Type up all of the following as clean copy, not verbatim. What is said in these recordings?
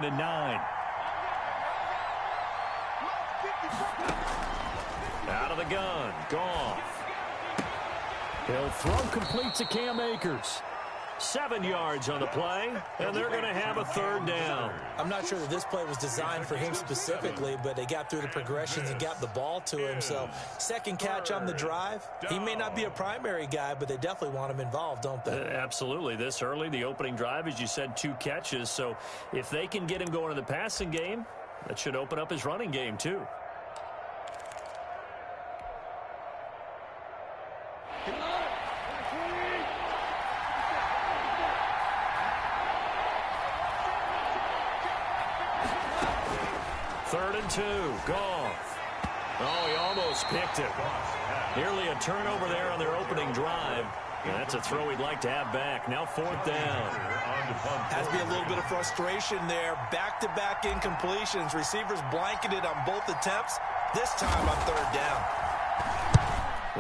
2nd and 9. Out of the gun, Goff. He'll throw complete to Cam Akers. 7 yards on the play, and they're going to have a 3rd down. I'm not sure that this play was designed for him specifically, but they got through the progressions and got the ball to him. So, second catch on the drive. He may not be a primary guy, but they definitely want him involved, don't they? Absolutely. This early, the opening drive, as you said, 2 catches. So, if they can get him going in the passing game, that should open up his running game, too. Third and 2, Goff. Oh, he almost picked it. Nearly a turnover there on their opening drive. And that's a throw he'd like to have back. Now 4th down. Has to be a little bit of frustration there. Back-to-back incompletions. Receivers blanketed on both attempts. This time on 3rd down.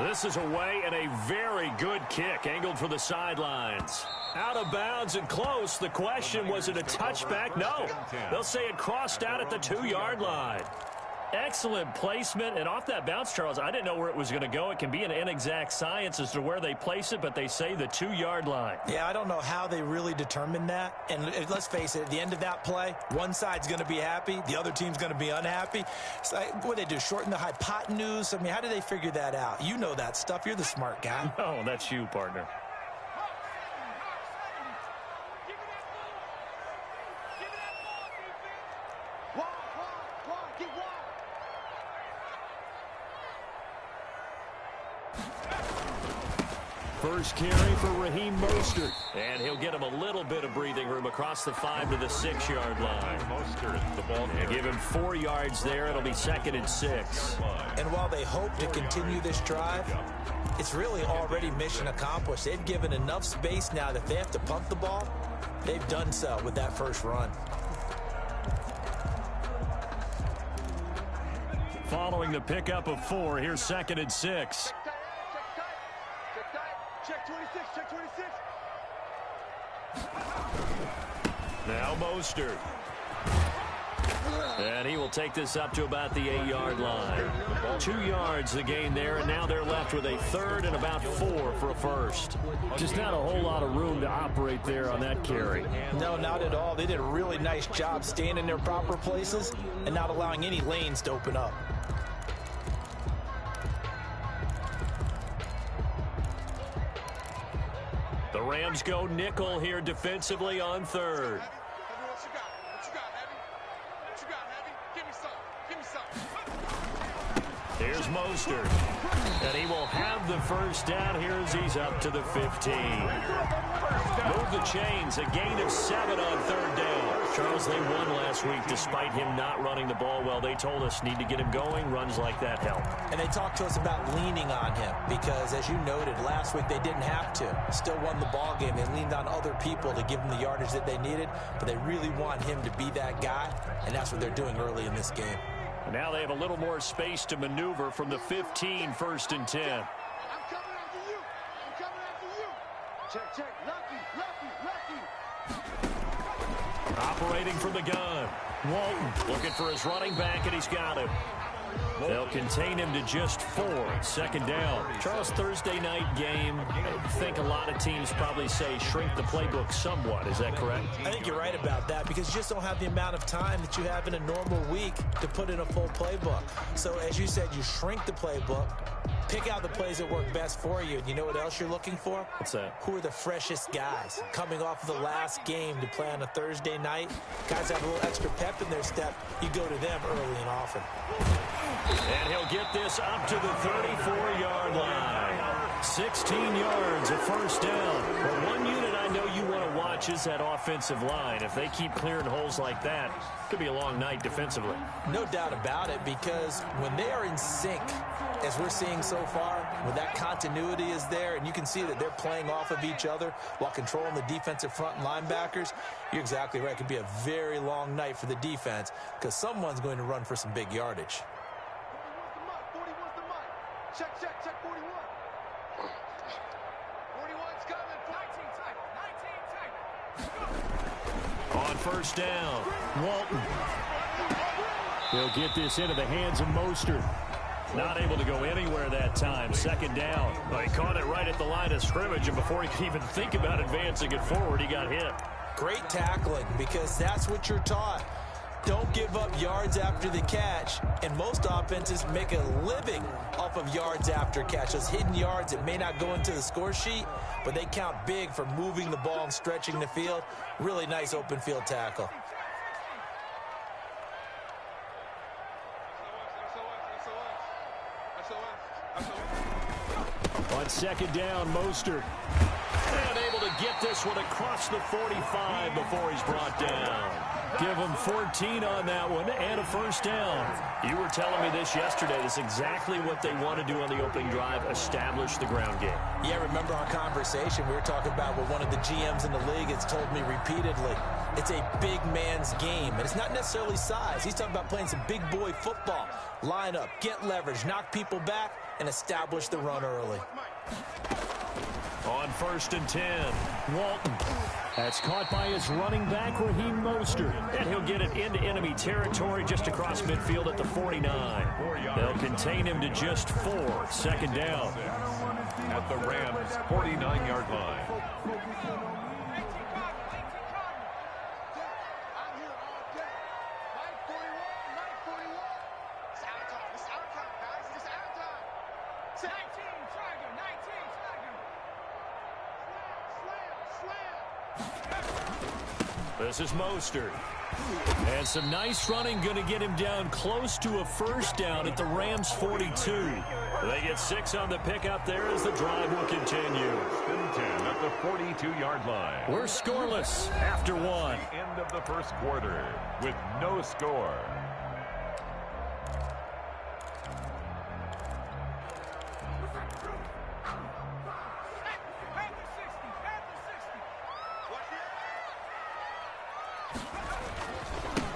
This is away and a very good kick angled for the sidelines. Out of bounds and close. The question, was it a touchback? No. They'll say it crossed out at the 2-yard line. Excellent placement. And off that bounce, Charles, I didn't know where it was going to go. It can be an inexact science as to where they place it, but they say the 2-yard line. Yeah, I don't know how they really determined that. And let's face it, at the end of that play, one side's going to be happy, the other team's going to be unhappy. So what do they do, shorten the hypotenuse? I mean, how do they figure that out? You know that stuff. You're the smart guy. No, that's you, partner. First carry for Raheem Mostert. And he'll get him a little bit of breathing room across the 5 to the 6-yard line. Mostert, the ball. Give him 4 yards there. It'll be 2nd and 6. And while they hope to continue this drive, it's really already mission accomplished. They've given enough space now that if they have to punt the ball, they've done so with that first run. Following the pickup of 4, here's 2nd and 6. Check 26, check 26. Now Mostert. And he will take this up to about the 8-yard line. 2 yards the gain there, and now they're left with a 3rd and about 4 for a first. Just not a whole lot of room to operate there on that carry. No, not at all. They did a really nice job staying in their proper places and not allowing any lanes to open up. The Rams go nickel here defensively on 3rd. Here's Mostert. And he will have the first down here as he's up to the 15. Move the chains. A gain of 7 on 3rd down. Charles, they won last week despite him not running the ball well. They told us need to get him going. Runs like that help. And they talked to us about leaning on him because, as you noted, last week they didn't have to. Still won the ball game. They leaned on other people to give them the yardage that they needed, but they really want him to be that guy, and that's what they're doing early in this game. And now they have a little more space to maneuver from the 15, 1st and 10. I'm coming after you. I'm coming after you. Check, check. Lucky. Operating from the gun. Walton looking for his running back, and he's got him. They'll contain him to just 4. 2nd down. Charles, Thursday night game. I think a lot of teams probably say shrink the playbook somewhat. Is that correct? I think you're right about that because you just don't have the amount of time that you have in a normal week to put in a full playbook. So, as you said, you shrink the playbook, pick out the plays that work best for you. And you know what else you're looking for? What's that? Who are the freshest guys coming off of the last game to play on a Thursday night? Guys have a little extra pep in their step. You go to them early and often. And he'll get this up to the 34-yard line. 16 yards, a first down. But one unit I know you want to watch is that offensive line. If they keep clearing holes like that, it could be a long night defensively. No doubt about it, because when they are in sync, as we're seeing so far, when that continuity is there, and you can see that they're playing off of each other while controlling the defensive front and linebackers, you're exactly right. It could be a very long night for the defense because someone's going to run for some big yardage. 41's the mark. Check, 41. 41's coming. 19 tight. On first down. Walton. He'll get this into the hands of Mostert. Not able to go anywhere that time. Second down. Well, he caught it right at the line of scrimmage, and before he could even think about advancing it forward, he got hit. Great tackling, because that's what you're taught. Don't give up yards after the catch, and most offenses make a living off of yards after catch. Those hidden yards that may not go into the score sheet, but they count big for moving the ball and stretching the field. Really nice open field tackle. On second down, Mostert. And able to get this one across the 45 before he's brought down. Give him 14 on that one and a first down. You were telling me this yesterday. This is exactly what they want to do on the opening drive, establish the ground game. Yeah, remember our conversation? We were talking about what one of the GMs in the league has told me repeatedly. It's a big man's game, and it's not necessarily size. He's talking about playing some big boy football. Line up, get leverage, knock people back, and establish the run early. On first and 10. Walton. That's caught by his running back, Raheem Mostert. And he'll get it into enemy territory just across midfield at the 49. They'll contain him to just 4. Second down. At the Rams' 49-yard line. This is Mostert. And some nice running, going to get him down close to a first down at the Rams' 42. They get 6 on the pickup there as the drive will continue. 10 at the 42-yard line. We're scoreless after 1. End of the first quarter with no score.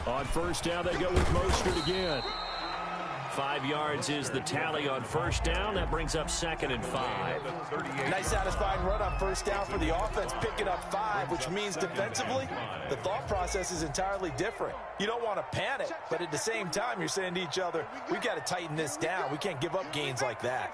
On first down, they go with Mostert again. 5 yards is the tally on first down. That brings up second and 5. Nice satisfying run on first down for the offense, picking up 5, which means defensively, the thought process is entirely different. You don't want to panic, but at the same time, you're saying to each other, we've got to tighten this down. We can't give up gains like that.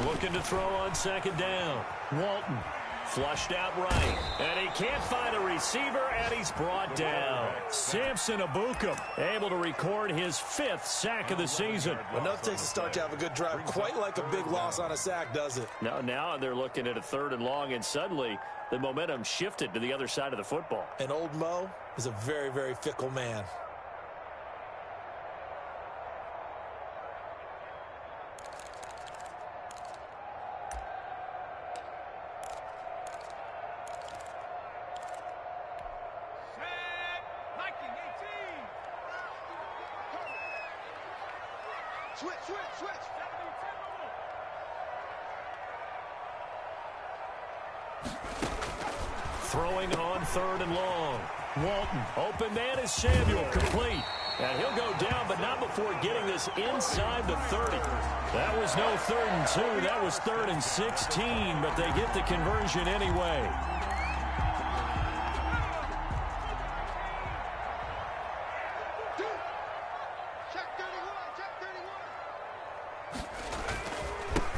Looking to throw on second down. Walton. Flushed out right. And he can't find a receiver, and he's brought down. Samson Ebukam able to record his 5th sack of the season. Enough takes a start to have a good drive. Quite like a big loss on a sack, does it? Now they're looking at a 3rd and long, and suddenly the momentum shifted to the other side of the football. And old Mo is a very, very fickle man. Switch. Throwing on 3rd and long. Walton. Open man is Samuel, complete. And he'll go down, but not before getting this inside the 30. That was no 3rd and 2. That was 3rd and 16, but they get the conversion anyway.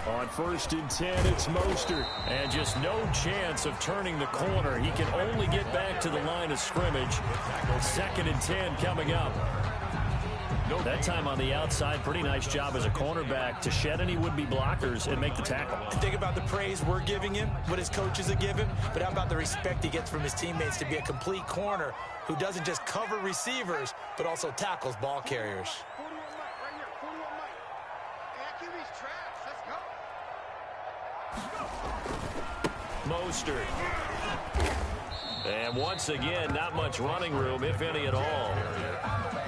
On first and 10, it's Mostert. And just no chance of turning the corner. He can only get back to the line of scrimmage. 2nd and 10 coming up. That time on the outside, pretty nice job as a cornerback to shed any would-be blockers and make the tackle. Think about the praise we're giving him, what his coaches are giving, but how about the respect he gets from his teammates to be a complete corner who doesn't just cover receivers, but also tackles ball carriers. 41 Mike, right here, 41 Mike. And QB's trash, let's go. Mostert. And once again, not much running room, if any at all.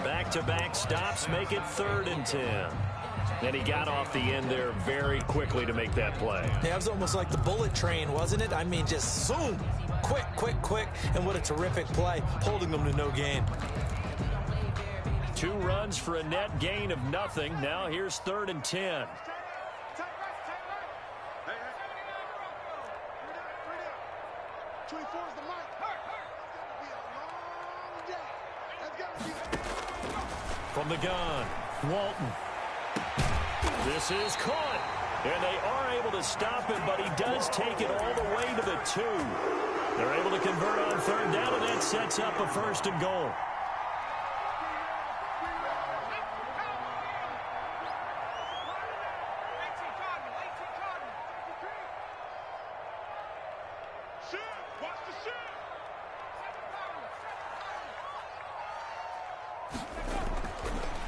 Back-to-back stops make it 3rd and 10. And he got off the end there very quickly to make that play. Yeah, it was almost like the bullet train, wasn't it? I mean, just zoom. Quick, quick, quick, and what a terrific play, holding them to no gain. 2 runs for a net gain of nothing. Now here's 3rd and 10. 24 is the mic. That's gonna be a long day. From the gun, Walton. This is caught. And they are able to stop him, but he does take it all the way to the 2. They're able to convert on 3rd down, and that sets up a 1st and goal.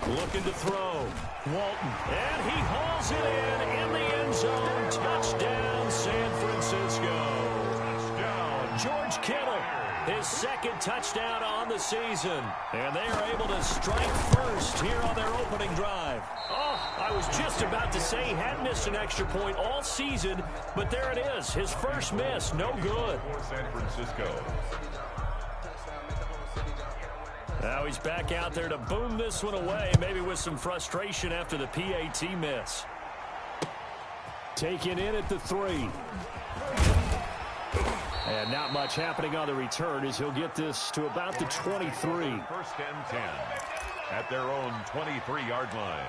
Looking to throw. Walton. And he hauls it in the end zone. Touchdown, San Francisco. Touchdown, George Kittle. His 2nd touchdown on the season. And they are able to strike first here on their opening drive. Oh, I was just about to say he hadn't missed an extra point all season, but there it is. His first miss. No good. For San Francisco. Now he's back out there to boom this one away, maybe with some frustration after the PAT miss. Taken in at the 3. And not much happening on the return as he'll get this to about the 23. 1st and 10 at their own 23-yard line.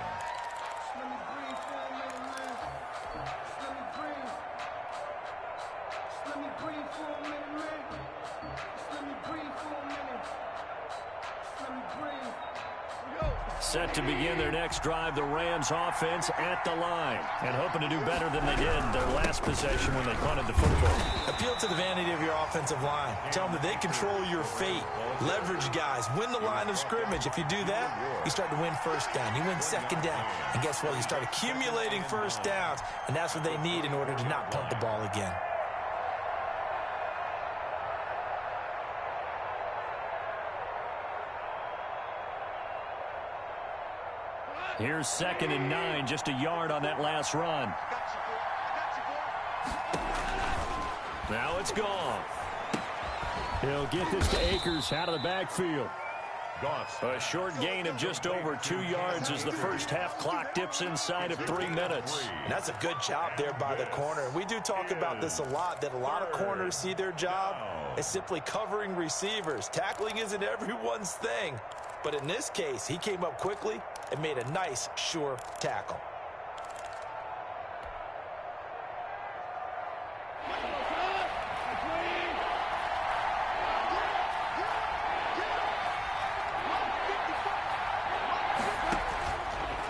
Set to begin their next drive, the Rams offense at the line. And hoping to do better than they did their last possession when they punted the football. Appeal to the vanity of your offensive line. Tell them that they control your fate. Leverage guys. Win the line of scrimmage. If you do that, you start to win 1st down. You win 2nd down. And guess what? You start accumulating 1st downs. And that's what they need in order to not punt the ball again. Here's 2nd and 9, just a yard on that last run. Now it's gone. He'll get this to Akers out of the backfield. A short gain of just over 2 yards as the first half clock dips inside of 3 minutes. And that's a good job there by the corner. We do talk about this a lot, that a lot of corners see their job as simply covering receivers. Tackling isn't everyone's thing. But in this case, he came up quickly and made a nice, sure tackle.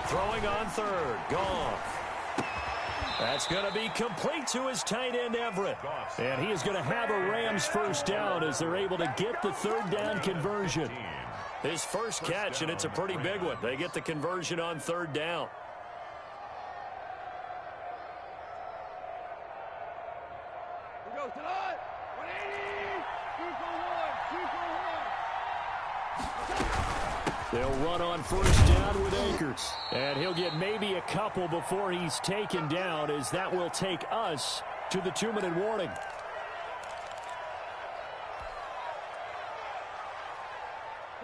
Throwing on 3rd. Goff. That's going to be complete to his tight end, Everett. And he is going to have a Rams 1st down as they're able to get the 3rd down conversion. His first catch, and it's a pretty big one. They get the conversion on 3rd down. Here goes tonight. 180. 2 for 1. 2 for 1. They'll run on 1st down with Akers. And he'll get maybe a couple before he's taken down, as that will take us to the 2-minute warning.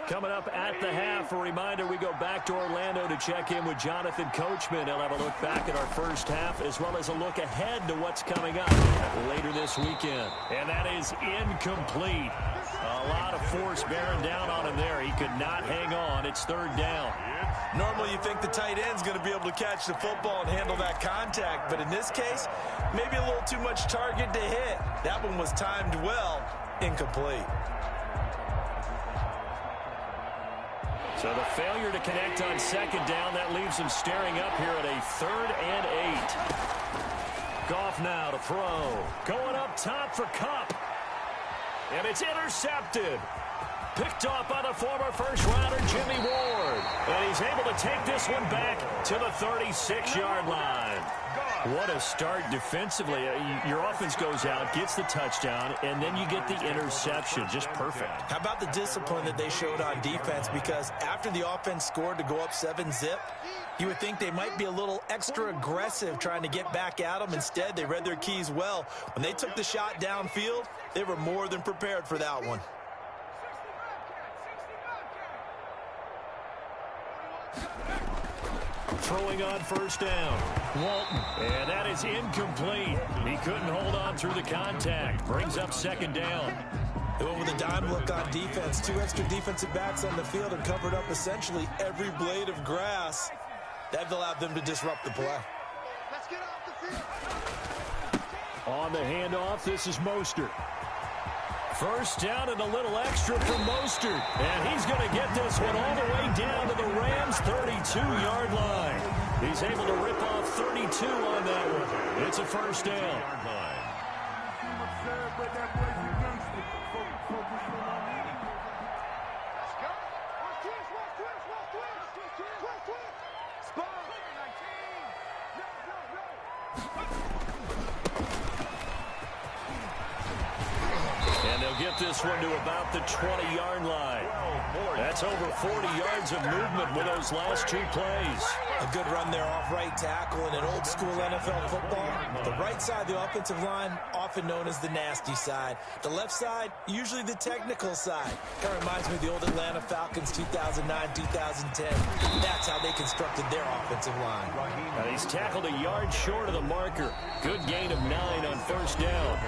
Coming up at the half, a reminder, we go back to Orlando to check in with Jonathan Coachman. He'll have a look back at our first half as well as a look ahead to what's coming up later this weekend. And that is incomplete. A lot of force bearing down on him there. He could not hang on. It's 3rd down. Normally you think the tight end's going to be able to catch the football and handle that contact, but in this case, maybe a little too much target to hit. That one was timed well, incomplete. So the failure to connect on 2nd down, that leaves him staring up here at a 3rd and 8. Goff now to throw. Going up top for Kupp. And it's intercepted. Picked off by the former first-rounder Jimmy Ward. And he's able to take this one back to the 36-yard line. What a start defensively. Your offense goes out, gets the touchdown, and then you get the interception. Just perfect. How about the discipline that they showed on defense? Because after the offense scored to go up 7-zip, you would think they might be a little extra aggressive trying to get back at them. Instead, they read their keys well. When they took the shot downfield, they were more than prepared for that one. Throwing on first down. Walton. And that is incomplete. He couldn't hold on through the contact. Brings up second down. They went with a dime look on defense. 2 extra defensive backs on the field and covered up essentially every blade of grass. That allowed them to disrupt the play. Let's get off the field. On the handoff, this is Mostert. First down and a little extra for Mostert. And he's going to get this one all the way down to the Rams' 32-yard line. He's able to rip off 32 on that one. It's a first down. And they'll get this one to about the 20-yard line. That's over 40 yards of movement with those last 2 plays. A good run there off right tackle in an old-school NFL football. The right side of the offensive line, often known as the nasty side. The left side, usually the technical side. Kind of reminds me of the old Atlanta Falcons 2009-2010. That's how they constructed their offensive line. He's tackled a yard short of the marker. Good gain of 9 on first down.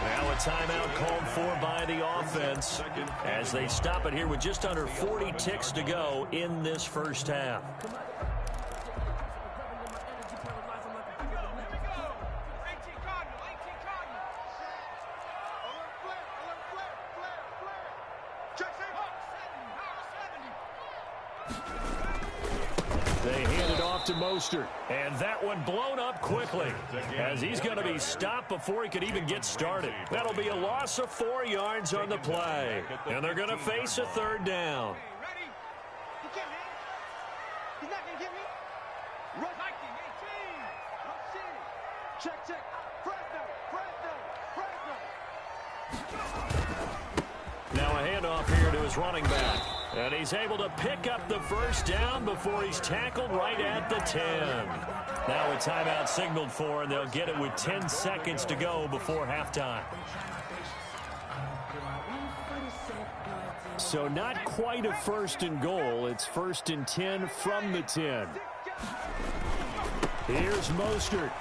Now a timeout called for by the offense as they stop it here with just under 40 ticks to go in this first half. They hand it off to Mostert, and that one blown up quickly as he's going to be stopped before he could even get started. That'll be a loss of 4 yards on the play, and they're going to face a third down. Ready? He can't hang. He's not going to get me. Run. 18. Check, check. Fresno. Now a handoff here to his running back. And he's able to pick up the first down before he's tackled right at the 10. Now a timeout signaled for, and they'll get it with 10 seconds to go before halftime. So not quite a first and goal. It's 1st and 10 from the 10. Here's Mostert.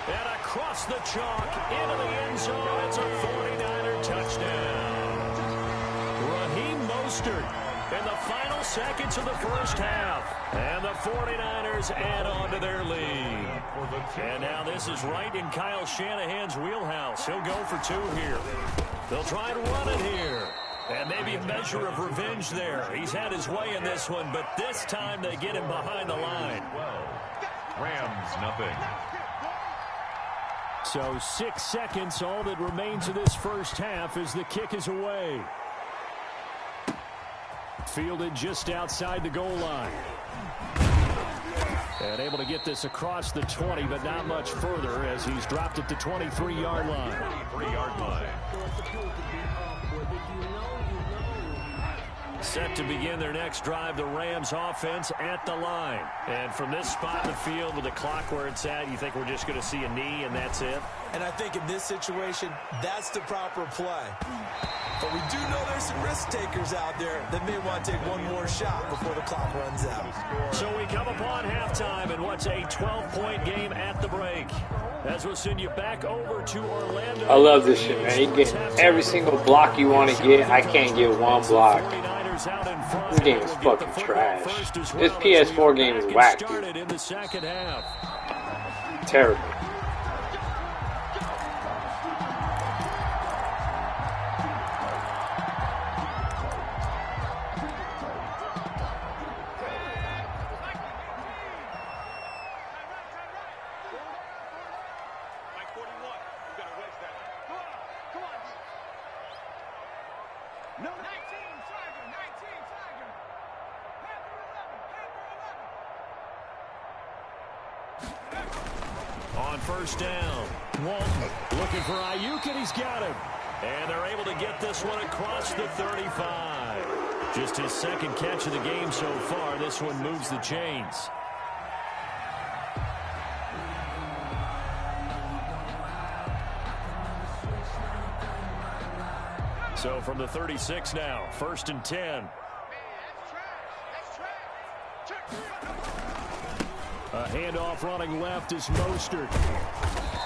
And across the chalk into the end zone. It's a 49er touchdown. Raheem Mostert in the final seconds of the first half. And the 49ers add on to their lead. And now this is right in Kyle Shanahan's wheelhouse. He'll go for 2 here. They'll try to run it here. And maybe a measure of revenge there. He's had his way in this one, but this time they get him behind the line. Rams, nothing. So 6 seconds, all that remains of this first half as the kick is away. Fielded just outside the goal line. And able to get this across the 20, but not much further as he's dropped at the 23-yard line. 23-yard line. Set to begin their next drive, the Rams offense at the line. And from this spot in the field with the clock where it's at, you think we're just going to see a knee and that's it? And I think in this situation, that's the proper play. But we do know there's some risk takers out there that may want to take one more shot before the clock runs out. So we come upon halftime in what's a 12-point game at the break. As we'll send you back over to Orlando. I love this shit, man. You get every single block you want to get. I can't get one block. This game is fucking trash. This PS4 game is whack, dude. Terrible. On first down, Walton looking for Ayuk, and he's got him. And they're able to get this one across the 35. Just his second catch of the game so far. This one moves the chains. So from the 36 now, 1st and 10. A handoff running left is Mostert.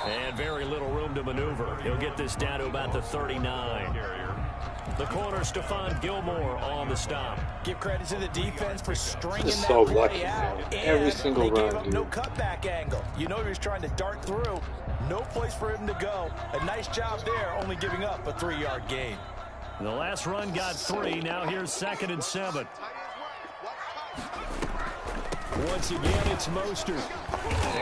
And very little room to maneuver. He'll get this down to about the 39. The corner, Stephon Gilmore on the stop. Give credit to the defense for stringing that so play lucky, out. man. And Every single they gave run, up dude. no cutback angle. You know he was trying to dart through. No place for him to go. A nice job there, only giving up a 3-yard gain. The last run got 3. Now here's 2nd and 7. Once again, it's Mostert.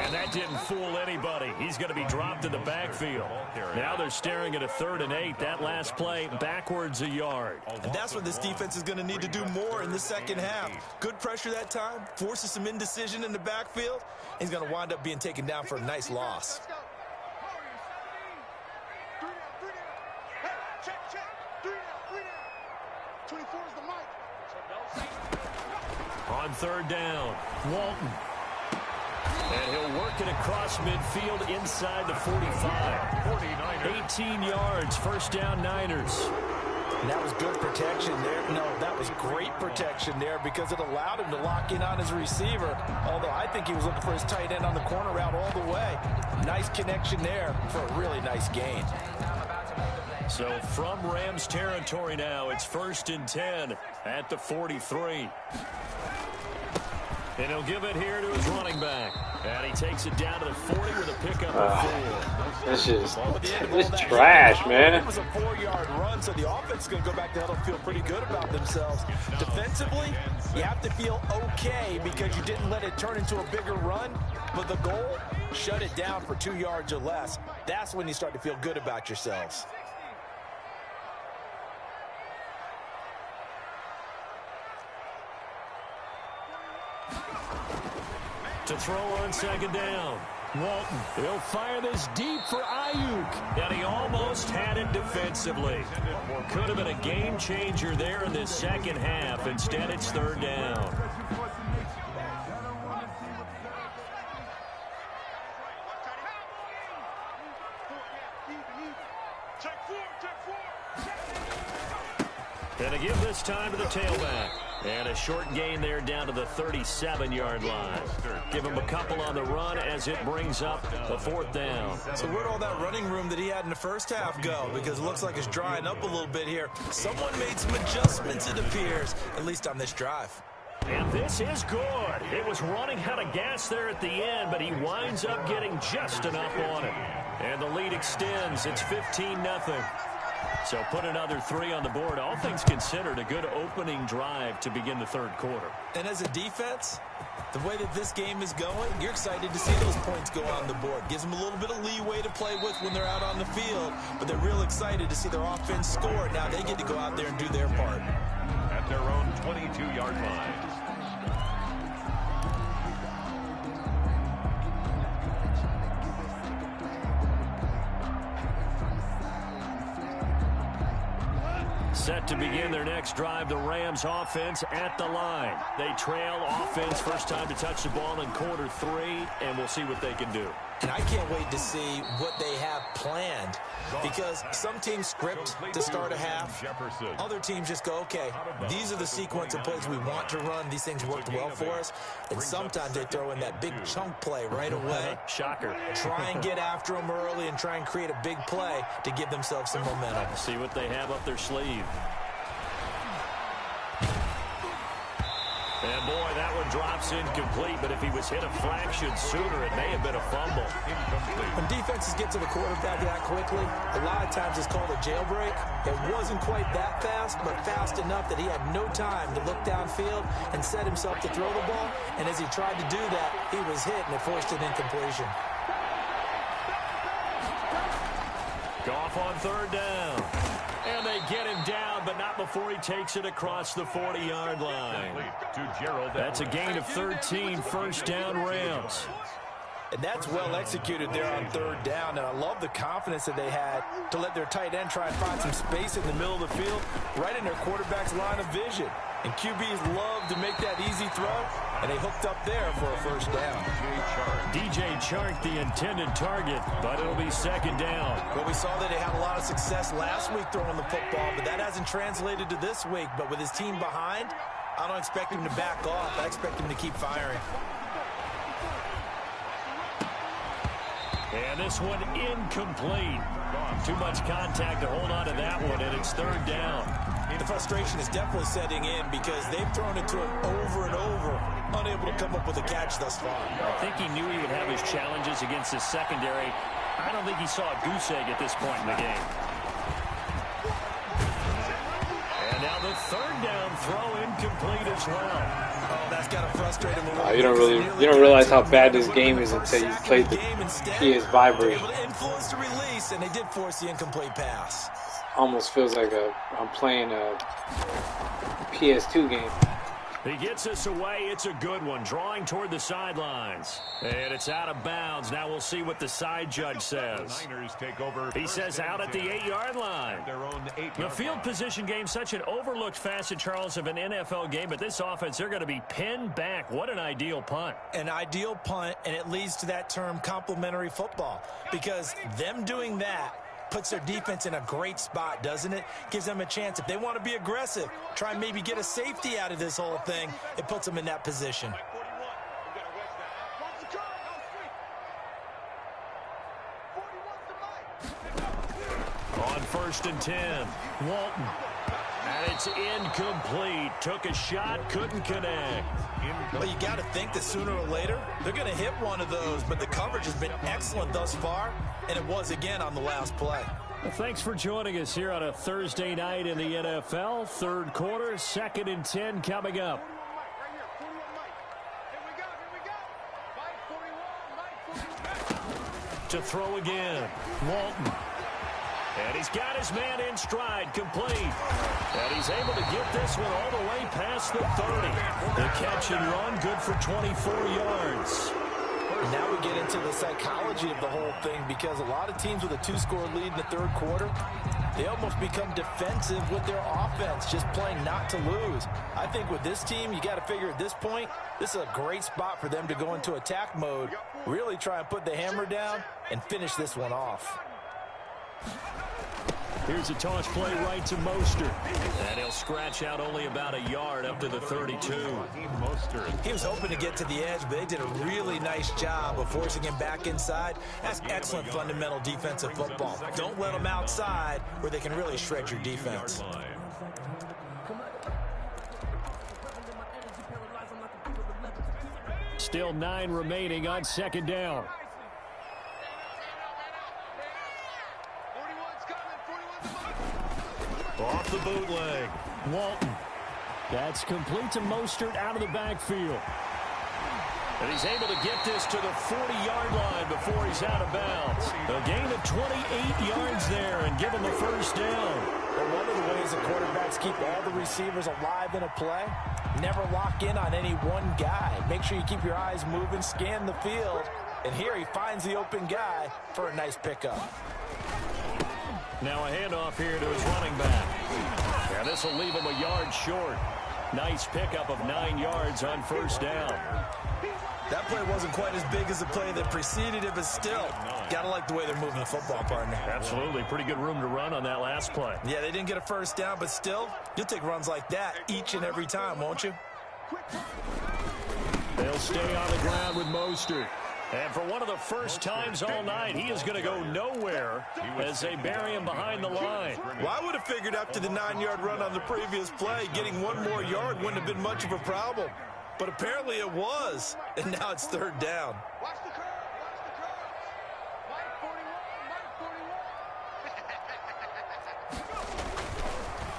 And that didn't fool anybody. He's going to be dropped in the backfield. Now they're staring at a 3rd and 8. That last play backwards a yard. And that's what this defense is going to need to do more in the second half. Good pressure that time, forces some indecision in the backfield. He's going to wind up being taken down for a nice loss. On 3rd down, Walton. And he'll work it across midfield inside the 45. 18 yards, 1st down Niners. And that was good protection there. No, that was great protection there because it allowed him to lock in on his receiver. Although I think he was looking for his tight end on the corner route all the way. Nice connection there for a really nice gain. So from Rams territory now, it's 1st and 10 at the 43. And he'll give it here to his running back. And he takes it down to the 40 with a pickup of 4. This is trash, man. It was a 4-yard run, so the offense is going to go back to hell and feel pretty good about themselves. Defensively, you have to feel okay because you didn't let it turn into a bigger run. But the goal, shut it down for 2 yards or less. That's when you start to feel good about yourselves. To throw on 2nd down. Walton, he'll fire this deep for Ayuk. And he almost had it defensively. Could have been a game changer there in this second half. Instead, it's 3rd down. And a give this time to the tailback. And a short gain there down to the 37-yard line. Give him a couple on the run as it brings up a 4th down. So where'd all that running room that he had in the first half go? Because it looks like it's drying up a little bit here. Someone made some adjustments, it appears, at least on this drive. And this is good. It was running out of gas there at the end, but he winds up getting just enough on it. And the lead extends. It's 15-0. So put another 3 on the board. All things considered, a good opening drive to begin the 3rd quarter. And as a defense, the way that this game is going, you're excited to see those points go on the board. Gives them a little bit of leeway to play with when they're out on the field, but they're real excited to see their offense score. Now they get to go out there and do their part. At their own 22-yard line. Set to begin their next drive, the Rams offense at the line. They trail offense, first time to touch the ball in quarter 3, and we'll see what they can do. And I can't wait to see what they have planned because some teams script to start a half. Other teams just go, okay, these are the sequence of plays we want to run. These things worked well for us. And sometimes they throw in that big chunk play right away. Shocker. Try and get after them early and try and create a big play to give themselves some momentum. See what they have up their sleeve. And boy, that one drops incomplete, but if he was hit a fraction sooner, it may have been a fumble. When defenses get to the quarterback that quickly, a lot of times it's called a jailbreak. It wasn't quite that fast, but fast enough that he had no time to look downfield and set himself to throw the ball. And as he tried to do that, he was hit and it forced an incompletion. Goff on 3rd down. And they get him down, but not before he takes it across the 40-yard line. That's a gain of 13, 1st down Rams. And that's well executed there on third down. And I love the confidence that they had to let their tight end try and find some space in the middle of the field, right in their quarterback's line of vision. And QBs love to make that easy throw, and they hooked up there for a first down. DJ Chark, the intended target, but it'll be second down. Well, we saw that they had a lot of success last week throwing the football, but that hasn't translated to this week. But with his team behind, I don't expect him to back off. I expect him to keep firing. And this one incomplete. Too much contact to hold on to that one, and it's third down. The frustration is definitely setting in because they've thrown it to him over and over, unable to come up with a catch thus far. I think he knew he would have his challenges against his secondary. I don't think he saw a goose egg at this point in the game. And now the third down throw incomplete as well. Oh, that's got to frustrate him a little. You don't realize how bad this game is until you play the PS Vibrate. Able to influence the release, and they did force the incomplete pass. Almost feels like I'm playing a PS2 game. He gets us away. It's a good one. Drawing toward the sidelines. And it's out of bounds. Now we'll see what the side judge says. He says out at the 8-yard line. The field position game, such an overlooked facet, Charles, of an NFL game. But this offense, they're going to be pinned back. What an ideal punt. An ideal punt, and it leads to that term complementary football. Because them doing that puts their defense in a great spot, doesn't it? Gives them a chance. If they want to be aggressive, try and maybe get a safety out of this whole thing, it puts them in that position. On 1st and 10, Walton. And it's incomplete. Took a shot, couldn't connect. Well, you got to think that sooner or later, they're going to hit one of those, but the coverage has been excellent thus far, and it was again on the last play. Well, thanks for joining us here on a Thursday night in the NFL. Third quarter, 2nd and 10 coming up. To throw again, Walton. And he's got his man in stride, complete. And he's able to get this one all the way past the 30. The catch and run, good for 24 yards. Now we get into the psychology of the whole thing, because a lot of teams with a 2-score lead in the third quarter, they almost become defensive with their offense, just playing not to lose. I think with this team, you got to figure at this point, this is a great spot for them to go into attack mode, really try and put the hammer down and finish this one off. Here's a toss play right to Mostert. And he'll scratch out only about a yard up to the 32. He was hoping to get to the edge, but they did a really nice job of forcing him back inside. That's excellent fundamental defensive football. Don't let them outside where they can really shred your defense. Still 9 remaining on 2nd down. Off the bootleg, Walton. That's complete to Mostert out of the backfield. And he's able to get this to the 40-yard line before he's out of bounds. A gain of 28 yards there and give him the first down. Well, one of the ways the quarterbacks keep all the receivers alive in a play, never lock in on any one guy. Make sure you keep your eyes moving, scan the field. And here he finds the open guy for a nice pickup. Now a handoff here to his running back. And this will leave him a yard short. Nice pickup of 9 yards on first down. That play wasn't quite as big as the play that preceded it, but still, got to like the way they're moving the football, partner. Absolutely. Pretty good room to run on that last play. Yeah, they didn't get a first down, but still, you'll take runs like that each and every time, won't you? They'll stay on the ground with Mostert. And for one of the first times all night, he is going to go nowhere as they bury him behind the line. Well, I would have figured after the 9-yard run on the previous play, getting one more yard wouldn't have been much of a problem. But apparently it was, and now it's third down. Watch the curve. Watch the curve. Mike 41. Mike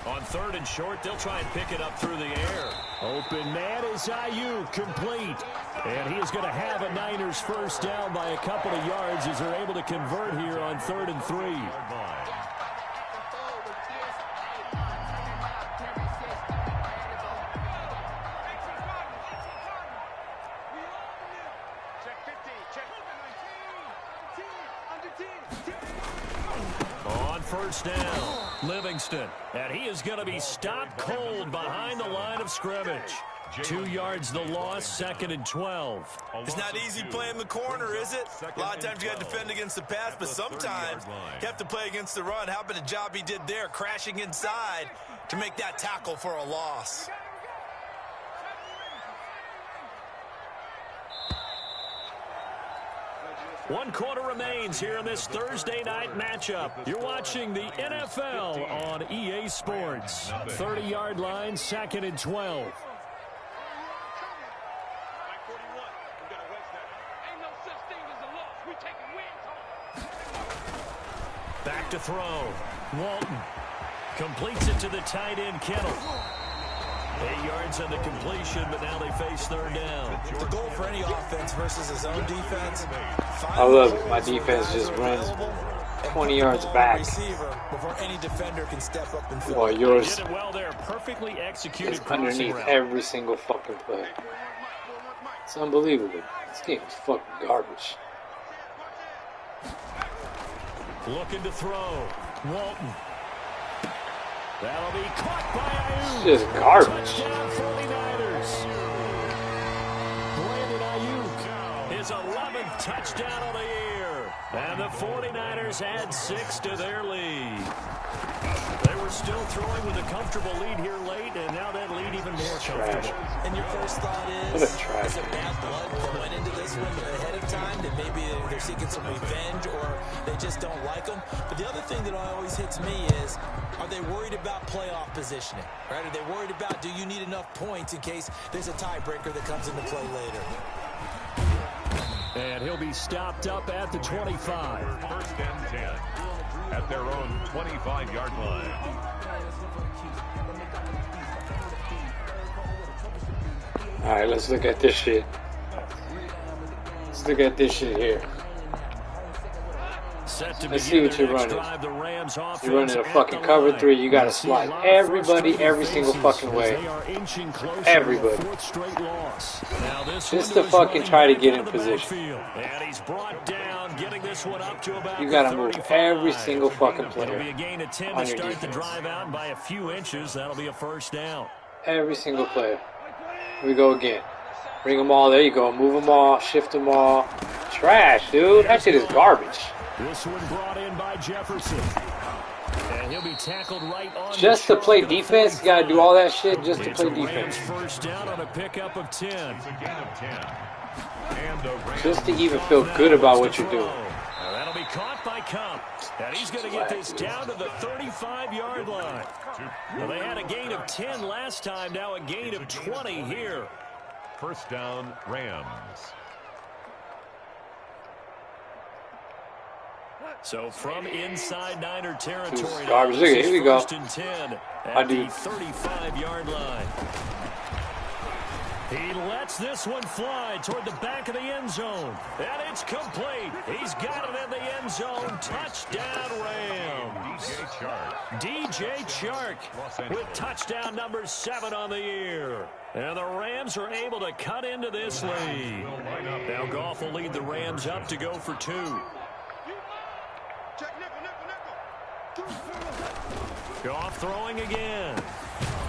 41. On 3rd and short, they'll try and pick it up through the air. Open man is Ayuk, complete. And he is going to have a Niners first down by a couple of yards as they're able to convert here on 3rd and 3. Check 15. Check. first down. Livingston, and he is going to be stopped cold behind the line of scrimmage. 2 yards the loss, 2nd and 12. It's not easy playing the corner, is it? A lot of times you got to defend against the pass, but sometimes you have to play against the run. How about the job he did there, crashing inside to make that tackle for a loss? One quarter remains here in this Thursday night matchup. You're watching the NFL on EA Sports. 30-yard line, 2nd and 12. Back to throw. Walton completes it to the tight end, Kittle. 8 yards on the completion, but now they face 3rd down. The goal for any offense versus his own defense. I love it. My defense just runs 20 yards back. Before any defender can step up and fill. While yours did it well there. Perfectly executed is underneath every single fucking play. It's unbelievable. This game is fucking garbage. Looking to throw. Walton. That'll be caught by Ayuk. It's just garbage. Touchdown 49ers. Brandon Ayuk, his 11th touchdown of the year. And the 49ers add 6 to their lead. They were still throwing with a comfortable lead here late, and now that lead even more comfortable. And your first thought is it bad blood that went into this one ahead of time, that maybe they're seeking some revenge or they just don't like them? But the other thing that always hits me is, are they worried about playoff positioning? Right? Are they worried about, do you need enough points in case there's a tiebreaker that comes into play later? And he'll be stopped up at the 25. 1st and 10 at their own 25-yard line. All right, let's look at this shit. Let's look at this shit here. Let's see what you're running. You're running a fucking cover 3. You got to slide everybody every single fucking way. Everybody. Just to fucking try to get in position. You got to move every single fucking player on your defense. By a few inches, that'll be a first down. Every single player. Here we go again. Bring them all. There you go. Move them all. Shift them all. Trash, dude. That shit is garbage. This one brought in by Jefferson. And he'll be tackled right on. Just to play defense, you gotta do all that shit just to play defense. First down on a pickup of 10. Just to even feel good about what you're doing. That'll be caught by Cup. And he's going to get this down to the 35-yard line. Well, they had a gain of 10 last time, now a gain of 20 here. First down, Rams. So from inside Niner territory, garbage. Look, here we go. 10 at the 35-yard line. He lets this one fly toward the back of the end zone. And it's complete. He's got it in the end zone. Touchdown, Rams. DJ Chark with touchdown number 7 on the year. And the Rams are able to cut into this lead. Now Goff will lead the Rams up to go for 2. Goff throwing again.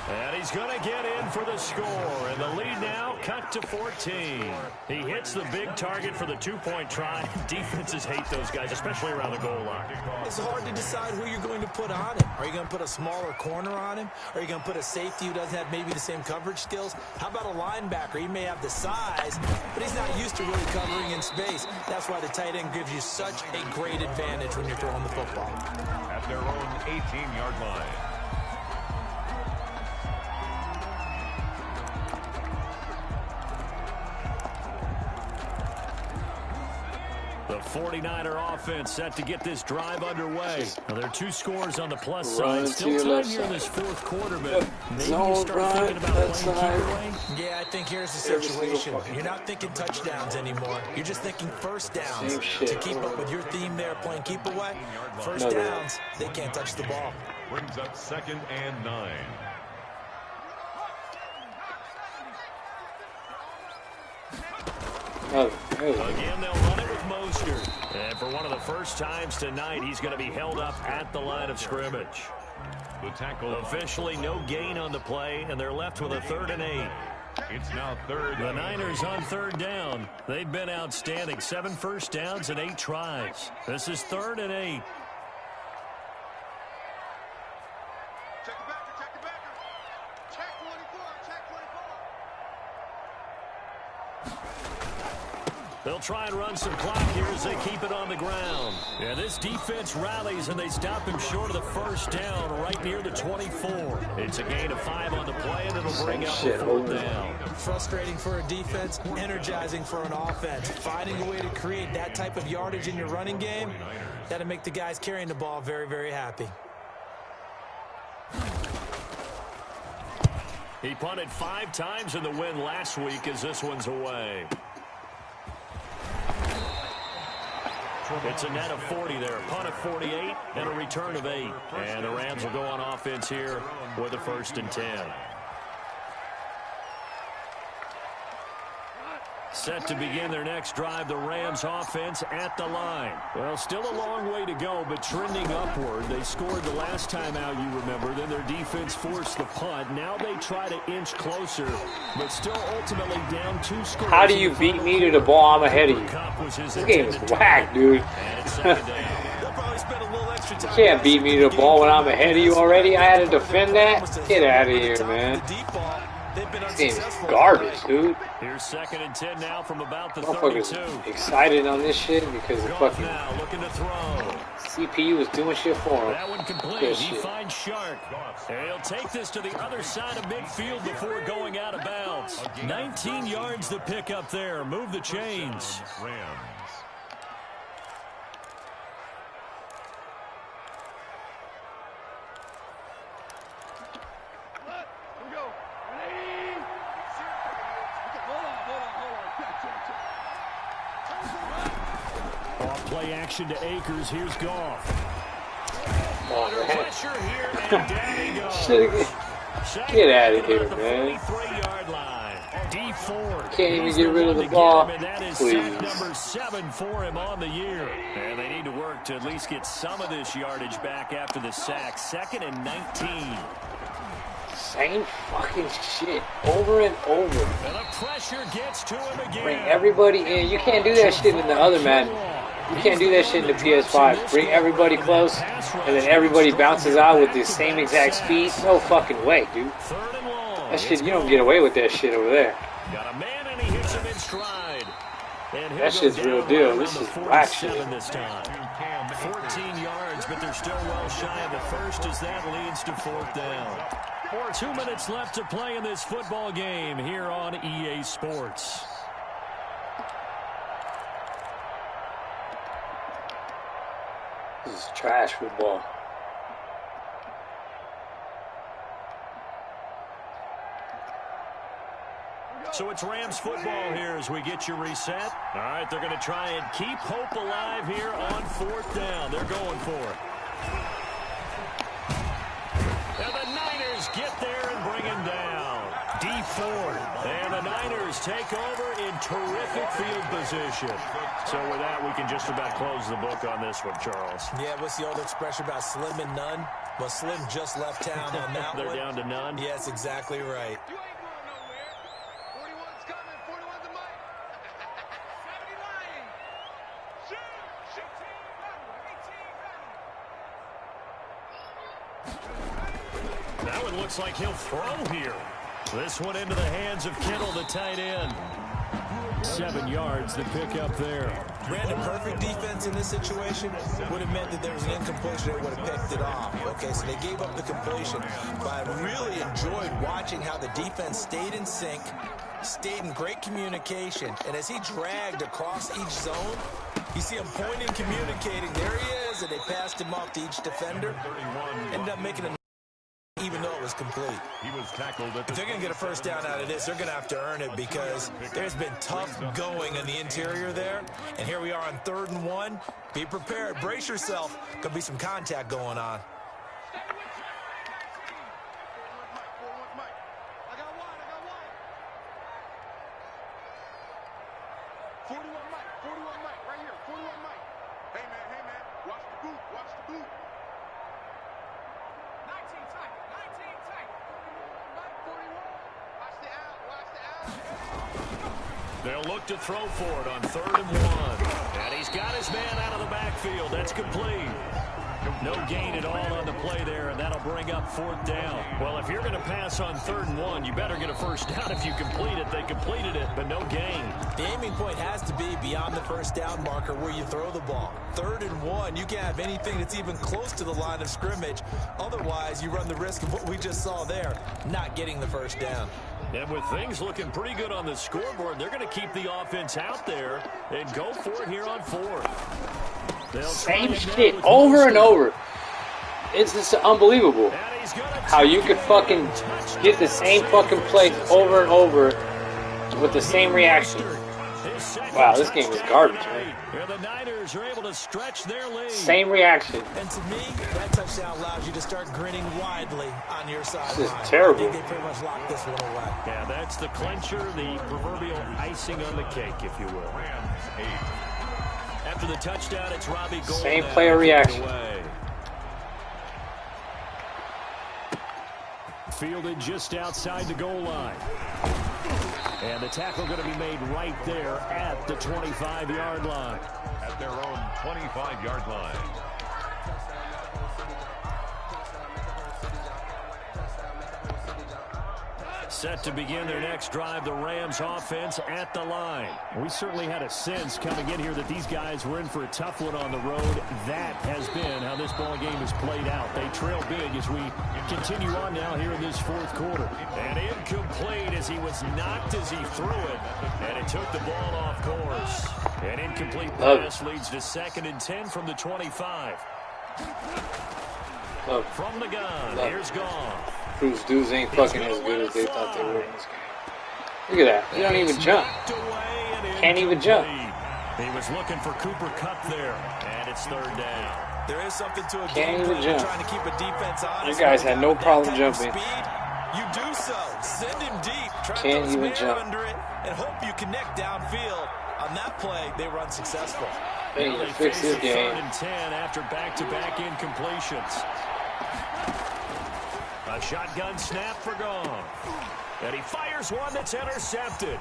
And he's going to get in for the score. And the lead now cut to 14. He hits the big target for the 2-point try. Defenses hate those guys, especially around the goal line. It's hard to decide who you're going to put on him. Are you going to put a smaller corner on him? Are you going to put a safety who doesn't have maybe the same coverage skills? How about a linebacker? He may have the size, but he's not used to really covering in space. That's why the tight end gives you such a great advantage when you're throwing the football. At their own 18-yard line. The 49er offense set to get this drive underway. Well, there are 2 scores on the plus side. Still time here in this 4th quarter, but maybe you start thinking about playing keep away. Yeah, I think here's the situation. You're not thinking touchdowns anymore. You're just thinking first downs. To keep up with your theme there, playing keep away. First downs, they can't touch the ball. Brings up 2nd and 9. Again, they'll run it with Moses. Mostert. And for one of the first times tonight, he's going to be held up at the line of scrimmage. The tackle. Officially no gain on the play, and they're left with a 3rd and 8. It's now 3rd. The Niners on 3rd down. They've been outstanding. 7 first downs and 8 tries. This is 3rd and 8. Check the backer, check the backer. Check 24, check 24. They'll try and run some clock here as they keep it on the ground. Yeah, this defense rallies, and they stop him short of the 1st down right near the 24. It's a gain of 5 on the play, and it'll bring up the 4th down. Frustrating for a defense, energizing for an offense. Finding a way to create that type of yardage in your running game, that'll make the guys carrying the ball very, very happy. He punted 5 times in the win last week as this one's away. It's a net of 40 there. Punt of 48 and a return of 8. And the Rams will go on offense here with a 1st and 10. Set to begin their next drive, the Rams offense at the line. Well, still a long way to go, but trending upward. They scored the last time out, you remember. Then their defense forced the punt. Now they try to inch closer, but still ultimately down 2 scores. How do you beat me to the ball? I'm ahead of you. This game is whack, dude. You can't beat me to the ball when I'm ahead of you already. I had to defend that? Get out of here, man. This game is garbage, dude. Here's 2nd and 10 now from about the Motherfuckers 32. excited on this shit because the fucking Now looking to throw. CPU was doing shit for him. That one complete. Good He shit. finds Shark. And he'll take this to the other side of midfield before going out of bounds. 19 yards to pick up there. Move the chains. Rams. Play action to Akers. Here's Goff. Oh, man. Pressure here, and down he goes. Get out of here, man. 43-yard line. D4. Can't even get rid of the ball. And that is Please. sack number 7 for him on the year. And they need to work to at least get some of this yardage back after the sack. 2nd and 19. Same fucking shit over and over. And the pressure gets to him again. Bring everybody in. You can't do that shit in the other man. You can't do that shit in the PS5. Bring everybody close, and then everybody bounces out with the same exact speed. No fucking way, dude. That shit, you don't get away with that shit over there. Got a man, and he hits him in stride. And That shit's real deal. This is whack shit. This time. 14 yards, but they're still well shy of the 1st as that leads to 4th down. 2 minutes left to play in this football game here on EA Sports. This is trash football. So it's Rams football here as we get you reset. All right, they're going to try and keep hope alive here on 4th down. They're going for it. And the Niners get there and bring him down. D4. And the Niners take over in terrific field position. So with that, we can just about close the book on this one, Charles. Yeah, what's the old expression about slim and none? Well, Slim just left town on that They're one. down to none. Yes, exactly right. You ain't going nowhere. 41's coming. 41's a mic. 79. Shoot. 18. That one looks like he'll throw here. This one into the hands of Kittle, the tight end. 7 yards to pick up there. Brandon, perfect defense in this situation would have meant that there was an incompletion that would have picked it off. Okay, so they gave up the completion. But I really enjoyed watching how the defense stayed in sync, stayed in great communication. And as he dragged across each zone, you see him pointing, communicating. There he is, and they passed him off to each defender. Ended up making a even though it was complete. He was tackled at the If they're going to get a first down out of this, they're going to have to earn it because there's been tough going in the interior there. And here we are on 3rd and 1. Be prepared. Brace yourself. Could be some contact going on. 41 Mike, right here, 41 Mike. Hey, man, watch the boot, watch the boot. 19 tight, 19 tight. Mike 41, watch the out, watch the out. They'll look to throw for it on 3rd and 1. And he's got his man out of the backfield. That's complete. No gain at all on the play there, and that'll bring up 4th down. Well, if you're going to pass on 3rd and 1, you better get a first down if you complete it. They completed it, but no gain. The aiming point has to be beyond the first down marker where you throw the ball. 3rd and 1, you can't have anything that's even close to the line of scrimmage. Otherwise, you run the risk of what we just saw there, not getting the first down. And with things looking pretty good on the scoreboard, they're going to keep the offense out there and go for it here on 4th. Same shit over and over. It's just unbelievable how you can fucking get the same fucking play over and over with the same reaction. Wow, this game is garbage, man. The Niners are able to stretch their lead. Same reaction. And to me, that touchdown allows you to start grinning widely on your side. This is terrible. I think they pretty much locked this one away. Yeah, that's the clincher, the proverbial icing on the cake, if you will. After the touchdown, it's Robbie Gould. Same player reaction. Fielded just outside the goal line. And the tackle going to be made right there at the 25-yard line. At their own 25-yard line. Set to begin their next drive, the Rams offense at the line. We certainly had a sense coming in here that these guys were in for a tough one on the road. That has been how this ball game has played out. They trail big as we continue on now here in this 4th quarter. And incomplete as he was knocked as he threw it. And it took the ball off course. An incomplete pass leads to 2nd and 10 from the 25. From the gun, here's Goff. These dudes ain't fucking as good as they thought they were in this game. Look at that. He don't even jump. Can't even jump. He was looking for Cooper Kupp there, and it's 3rd down. There is something to a Can't game even plan jump. trying to keep a defense honest. You guys had no problem jumping. Speed, you do so. Send him deep. Try Can't to even jump. under it and hope you connect downfield. On that play, they run successful. They need to fix this game. 3rd and 10 after back-to-back incompletions. A shotgun snap for Goff. And he fires one that's intercepted.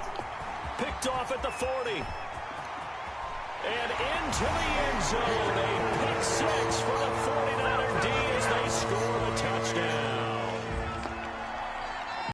Picked off at the 40. And into the end zone. A pick 6 for the